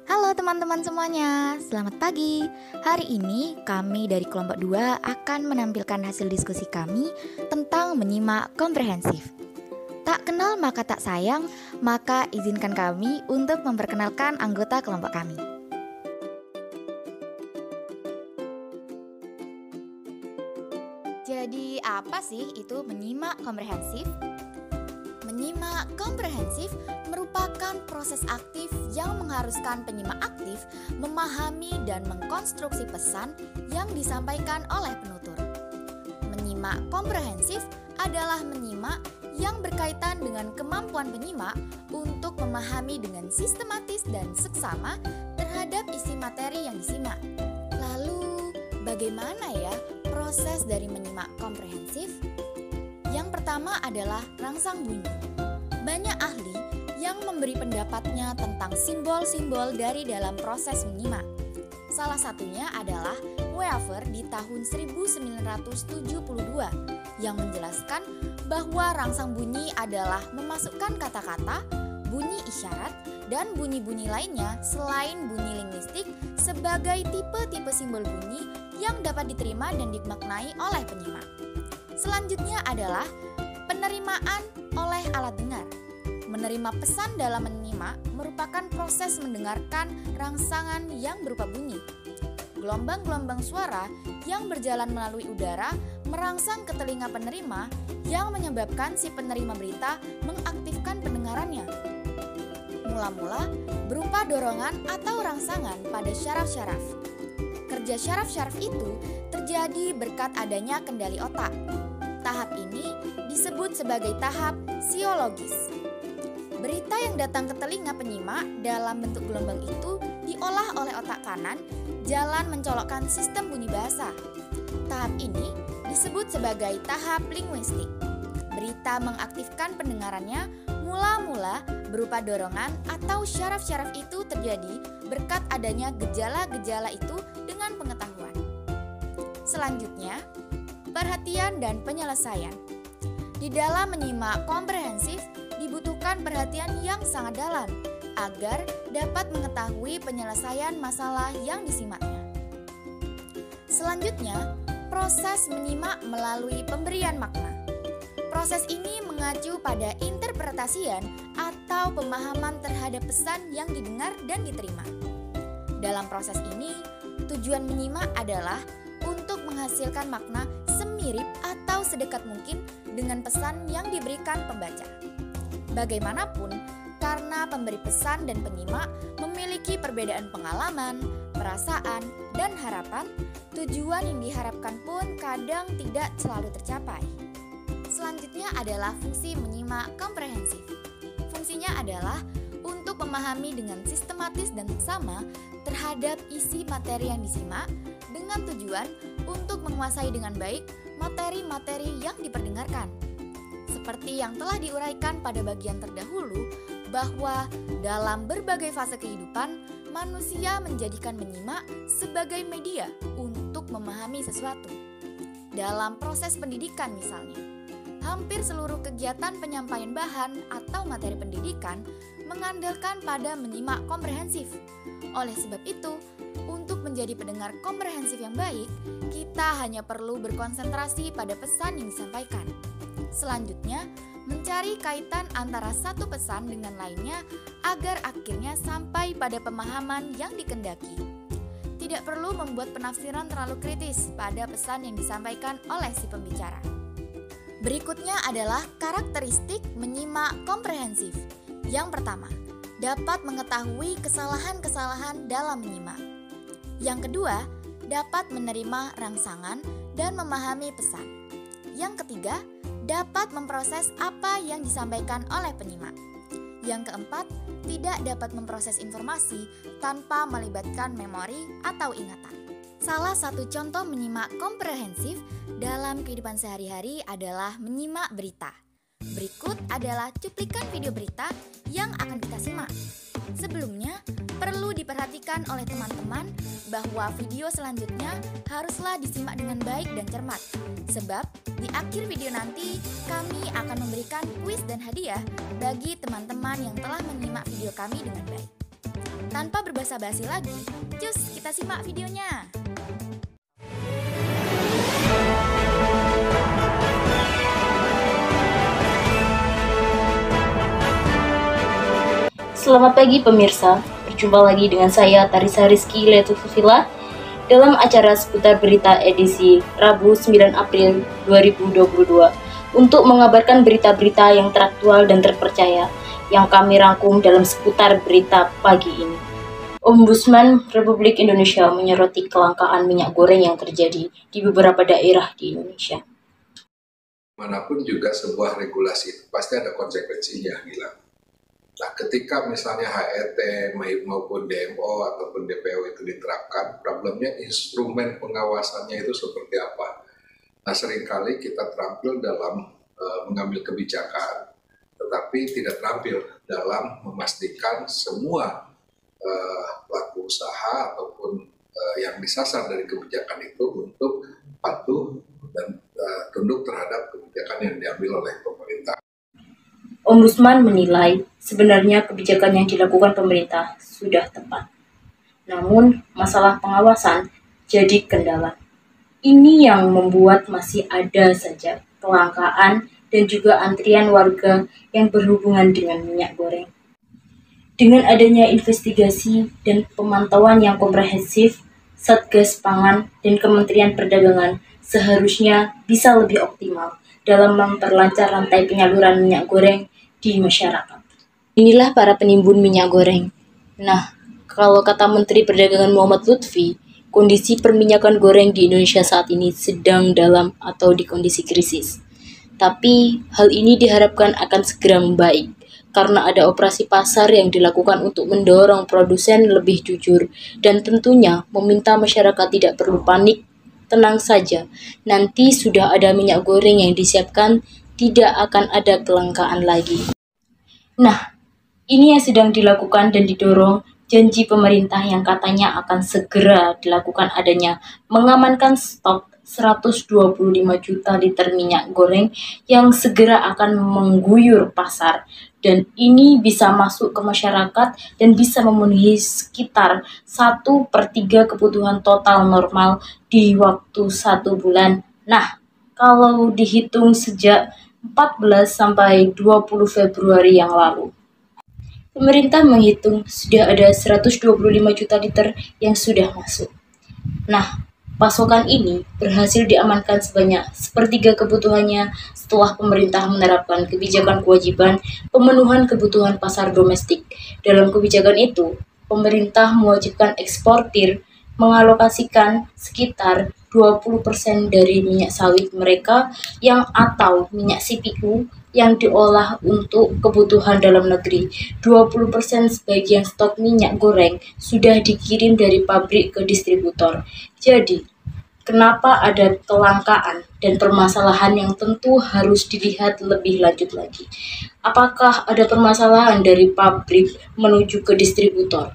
Halo teman-teman semuanya, selamat pagi. Hari ini kami dari kelompok 2 akan menampilkan hasil diskusi kami tentang menyimak komprehensif. Tak kenal maka tak sayang, maka izinkan kami untuk memperkenalkan anggota kelompok kami. Jadi apa sih itu menyimak komprehensif? Menyimak komprehensif merupakan proses aktif yang mengharuskan penyimak aktif memahami dan mengkonstruksi pesan yang disampaikan oleh penutur. Menyimak komprehensif adalah menyimak yang berkaitan dengan kemampuan penyimak untuk memahami dengan sistematis dan seksama terhadap isi materi yang disimak. Lalu, bagaimana ya proses dari menyimak komprehensif? Yang pertama adalah rangsang bunyi. Banyak ahli yang memberi pendapatnya tentang simbol-simbol dari dalam proses menyimak. Salah satunya adalah Weaver di tahun 1972 yang menjelaskan bahwa rangsang bunyi adalah memasukkan kata-kata, bunyi isyarat, dan bunyi-bunyi lainnya selain bunyi linguistik sebagai tipe-tipe simbol bunyi yang dapat diterima dan dimaknai oleh penyimak. Selanjutnya adalah penerimaan oleh alat dengar. Menerima pesan dalam menyimak merupakan proses mendengarkan rangsangan yang berupa bunyi. Gelombang-gelombang suara yang berjalan melalui udara merangsang ke telinga penerima yang menyebabkan si penerima berita mengaktifkan pendengarannya. Mula-mula berupa dorongan atau rangsangan pada syaraf-syaraf. Kerja syaraf-syaraf itu terjadi berkat adanya kendali otak. Tahap ini disebut sebagai tahap siologis. Berita yang datang ke telinga penyimak dalam bentuk gelombang itu diolah oleh otak kanan, jalan mencolokkan sistem bunyi bahasa. Tahap ini disebut sebagai tahap linguistik. Berita mengaktifkan pendengarannya mula-mula berupa dorongan atau syaraf-syaraf itu terjadi berkat adanya gejala-gejala itu dengan pengetahuan. Selanjutnya, perhatian dan penyelesaian. Di dalam menyimak komprehensif dibutuhkan perhatian yang sangat dalam agar dapat mengetahui penyelesaian masalah yang disimaknya. Selanjutnya, proses menyimak melalui pemberian makna. Proses ini mengacu pada interpretasian atau pemahaman terhadap pesan yang didengar dan diterima. Dalam proses ini, tujuan menyimak adalah untuk menghasilkan makna semirip atau sedekat mungkin dengan pesan yang diberikan pembaca. Bagaimanapun, karena pemberi pesan dan penyimak memiliki perbedaan pengalaman, perasaan, dan harapan, tujuan yang diharapkan pun kadang tidak selalu tercapai. Selanjutnya adalah fungsi menyimak komprehensif. Fungsinya adalah untuk memahami dengan sistematis dan seksama terhadap isi materi yang disimak dengan tujuan untuk menguasai dengan baik materi-materi yang diperdengarkan. Seperti yang telah diuraikan pada bagian terdahulu, bahwa dalam berbagai fase kehidupan, manusia menjadikan menyimak sebagai media untuk memahami sesuatu. Dalam proses pendidikan misalnya, hampir seluruh kegiatan penyampaian bahan atau materi pendidikan mengandalkan pada menyimak komprehensif. Oleh sebab itu, untuk menjadi pendengar komprehensif yang baik, kita hanya perlu berkonsentrasi pada pesan yang disampaikan. Selanjutnya, mencari kaitan antara satu pesan dengan lainnya agar akhirnya sampai pada pemahaman yang dikehendaki. Tidak perlu membuat penafsiran terlalu kritis pada pesan yang disampaikan oleh si pembicara. Berikutnya adalah karakteristik menyimak komprehensif. Yang pertama, dapat mengetahui kesalahan-kesalahan dalam menyimak. Yang kedua, dapat menerima rangsangan dan memahami pesan. Yang ketiga, dapat memproses apa yang disampaikan oleh penyimak. Yang keempat, tidak dapat memproses informasi tanpa melibatkan memori atau ingatan. Salah satu contoh menyimak komprehensif dalam kehidupan sehari-hari adalah menyimak berita. Berikut adalah cuplikan video berita yang akan kita simak. Sebelumnya, perlu diperhatikan oleh teman-teman bahwa video selanjutnya haruslah disimak dengan baik dan cermat. Sebab di akhir video nanti kami akan memberikan kuis dan hadiah bagi teman-teman yang telah menyimak video kami dengan baik. Tanpa berbasa-basi lagi, cus kita simak videonya. Selamat pagi pemirsa, berjumpa lagi dengan saya Tarisa Rizky Letutufila dalam acara seputar berita edisi Rabu 9 April 2022 untuk mengabarkan berita-berita yang teraktual dan terpercaya yang kami rangkum dalam seputar berita pagi ini. Ombudsman Republik Indonesia menyoroti kelangkaan minyak goreng yang terjadi di beberapa daerah di Indonesia. Manapun juga sebuah regulasi itu pasti ada konsekuensinya, Gilang. Nah, ketika misalnya HET maupun DMO ataupun DPO itu diterapkan, problemnya instrumen pengawasannya itu seperti apa. Nah, seringkali kita terampil dalam mengambil kebijakan, tetapi tidak terampil dalam memastikan semua pelaku usaha ataupun yang disasar dari kebijakan itu untuk patuh dan tunduk terhadap kebijakan yang diambil oleh pemerintah. Ombudsman menilai sebenarnya kebijakan yang dilakukan pemerintah sudah tepat. Namun, masalah pengawasan jadi kendala. Ini yang membuat masih ada saja kelangkaan dan juga antrian warga yang berhubungan dengan minyak goreng. Dengan adanya investigasi dan pemantauan yang komprehensif, Satgas Pangan dan Kementerian Perdagangan seharusnya bisa lebih optimal dalam memperlancar rantai penyaluran minyak goreng di masyarakat. Inilah para penimbun minyak goreng. Nah, kalau kata Menteri Perdagangan Muhammad Lutfi, kondisi perminyakan goreng di Indonesia saat ini sedang dalam atau di kondisi krisis. Tapi, hal ini diharapkan akan segera membaik, karena ada operasi pasar yang dilakukan untuk mendorong produsen lebih jujur, dan tentunya meminta masyarakat tidak perlu panik, tenang saja, nanti sudah ada minyak goreng yang disiapkan, tidak akan ada kelangkaan lagi. Nah, ini yang sedang dilakukan dan didorong janji pemerintah yang katanya akan segera dilakukan adanya mengamankan stok 125 juta liter minyak goreng yang segera akan mengguyur pasar, dan ini bisa masuk ke masyarakat dan bisa memenuhi sekitar 1/3 kebutuhan total normal di waktu 1 bulan. Nah, kalau dihitung sejak 14 sampai 20 Februari yang lalu. Pemerintah menghitung sudah ada 125 juta liter yang sudah masuk. Nah, pasokan ini berhasil diamankan sebanyak 1/3 kebutuhannya setelah pemerintah menerapkan kebijakan kewajiban pemenuhan kebutuhan pasar domestik. Dalam kebijakan itu, pemerintah mewajibkan eksportir mengalokasikan sekitar 20% dari minyak sawit mereka yang atau minyak CPO yang diolah untuk kebutuhan dalam negeri. 20% sebagian stok minyak goreng sudah dikirim dari pabrik ke distributor. Jadi, kenapa ada kelangkaan dan permasalahan yang tentu harus dilihat lebih lanjut lagi. Apakah ada permasalahan dari pabrik menuju ke distributor?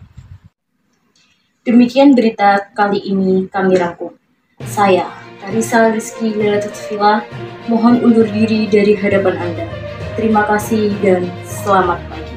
Demikian berita kali ini kami rangkum. Saya, Tarisa Rizky Letutufila, mohon undur diri dari hadapan Anda. Terima kasih dan selamat pagi.